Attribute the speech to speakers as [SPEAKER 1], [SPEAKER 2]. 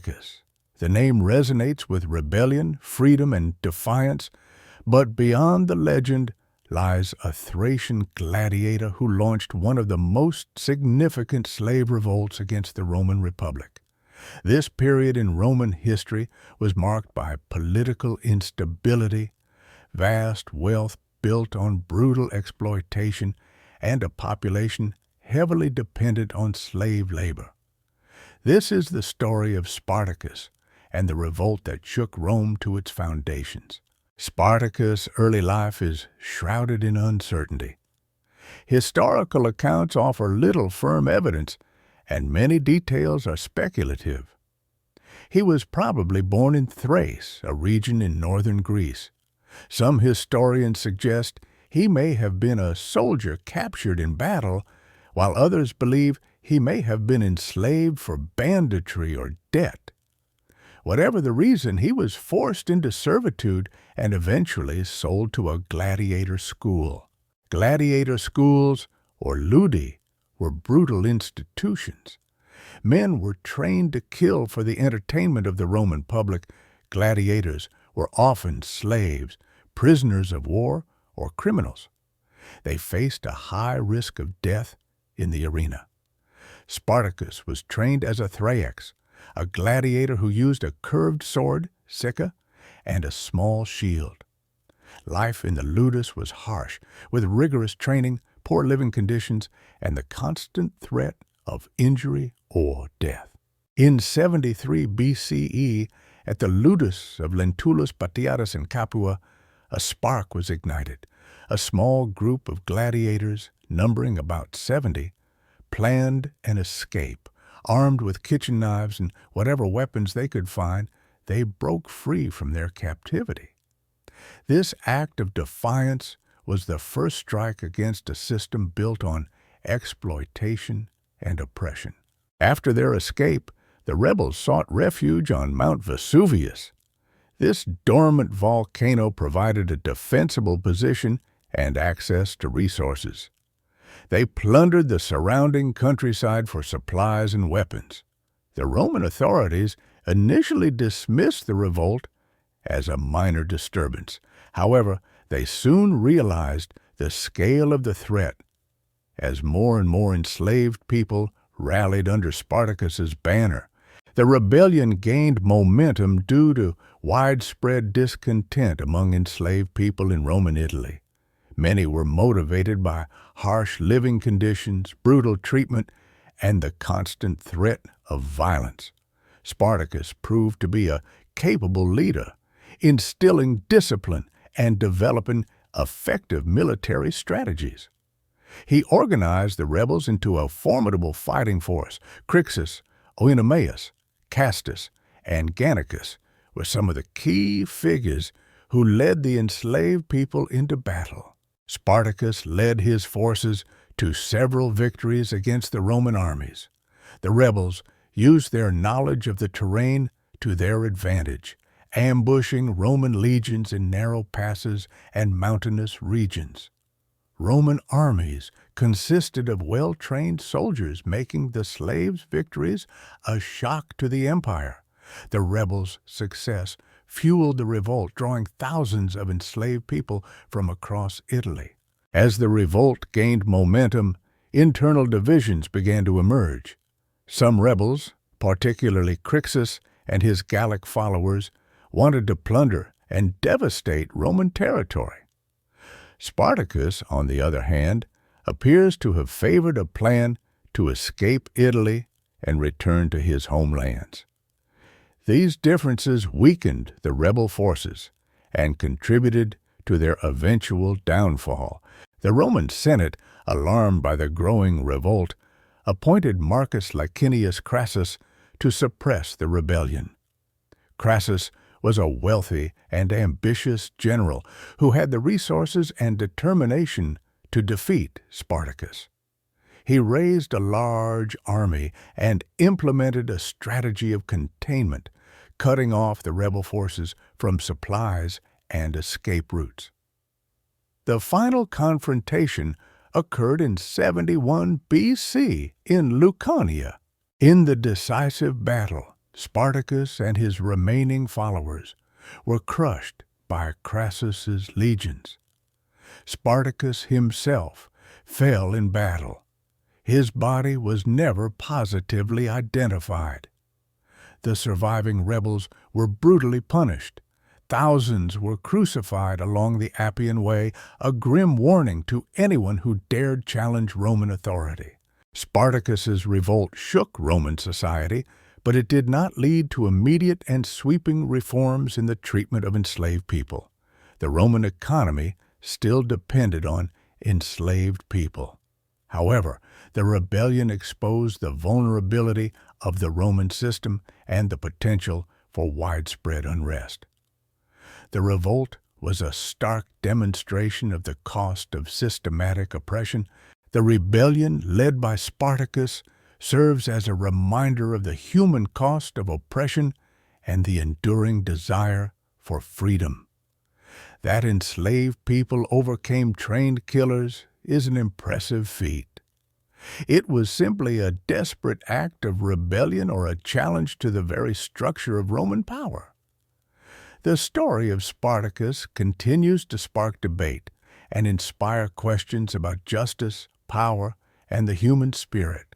[SPEAKER 1] Spartacus. The name resonates with rebellion, freedom, and defiance, but beyond the legend lies a Thracian gladiator who launched one of the most significant slave revolts against the Roman Republic. This period in Roman history was marked by political instability, vast wealth built on brutal exploitation, and a population heavily dependent on slave labor. This is the story of Spartacus and the revolt that shook Rome to its foundations. Spartacus' early life is shrouded in uncertainty. Historical accounts offer little firm evidence, and many details are speculative. He was probably born in Thrace, a region in northern Greece. Some historians suggest he may have been a soldier captured in battle, while others believe he may have been enslaved for banditry or debt. Whatever the reason, he was forced into servitude and eventually sold to a gladiator school. Gladiator schools, or ludi, were brutal institutions. Men were trained to kill for the entertainment of the Roman public. Gladiators were often slaves, prisoners of war, or criminals. They faced a high risk of death in the arena. Spartacus was trained as a thrax, a gladiator who used a curved sword, sicca, and a small shield. Life in the ludus was harsh, with rigorous training, poor living conditions, and the constant threat of injury or death. In 73 BCE, at the ludus of Lentulus Batiatus in Capua, a spark was ignited. A small group of gladiators, numbering about 70, planned an escape. Armed with kitchen knives and whatever weapons they could find, they broke free from their captivity. This act of defiance was the first strike against a system built on exploitation and oppression. After their escape, the rebels sought refuge on Mount Vesuvius. This dormant volcano provided a defensible position and access to resources. They plundered the surrounding countryside for supplies and weapons. The Roman authorities initially dismissed the revolt as a minor disturbance. However, they soon realized the scale of the threat. As more and more enslaved people rallied under Spartacus's banner, the rebellion gained momentum due to widespread discontent among enslaved people in Roman Italy. Many were motivated by harsh living conditions, brutal treatment, and the constant threat of violence. Spartacus proved to be a capable leader, instilling discipline and developing effective military strategies. He organized the rebels into a formidable fighting force. Crixus, Oenomaus, Castus, and Gannicus were some of the key figures who led the enslaved people into battle. Spartacus led his forces to several victories against the Roman armies. The rebels used their knowledge of the terrain to their advantage, ambushing Roman legions in narrow passes and mountainous regions. Roman armies consisted of well-trained soldiers, making the slaves' victories a shock to the empire. The rebels' success fueled the revolt, drawing thousands of enslaved people from across Italy. As the revolt gained momentum, internal divisions began to emerge. Some rebels, particularly Crixus and his Gallic followers, wanted to plunder and devastate Roman territory. Spartacus, on the other hand, appears to have favored a plan to escape Italy and return to his homelands. These differences weakened the rebel forces and contributed to their eventual downfall. The Roman Senate, alarmed by the growing revolt, appointed Marcus Licinius Crassus to suppress the rebellion. Crassus was a wealthy and ambitious general who had the resources and determination to defeat Spartacus. He raised a large army and implemented a strategy of containment, cutting off the rebel forces from supplies and escape routes. The final confrontation occurred in 71 BC in Lucania. In the decisive battle, Spartacus and his remaining followers were crushed by Crassus's legions. Spartacus himself fell in battle. His body was never positively identified. The surviving rebels were brutally punished. Thousands were crucified along the Appian Way, a grim warning to anyone who dared challenge Roman authority. Spartacus's revolt shook Roman society, but it did not lead to immediate and sweeping reforms in the treatment of enslaved people. The Roman economy still depended on enslaved people. However, the rebellion exposed the vulnerability of the Roman system and the potential for widespread unrest. The revolt was a stark demonstration of the cost of systematic oppression. The rebellion led by Spartacus serves as a reminder of the human cost of oppression and the enduring desire for freedom. That enslaved people overcame trained killers is an impressive feat. It was simply a desperate act of rebellion or a challenge to the very structure of Roman power. The story of Spartacus continues to spark debate and inspire questions about justice, power, and the human spirit.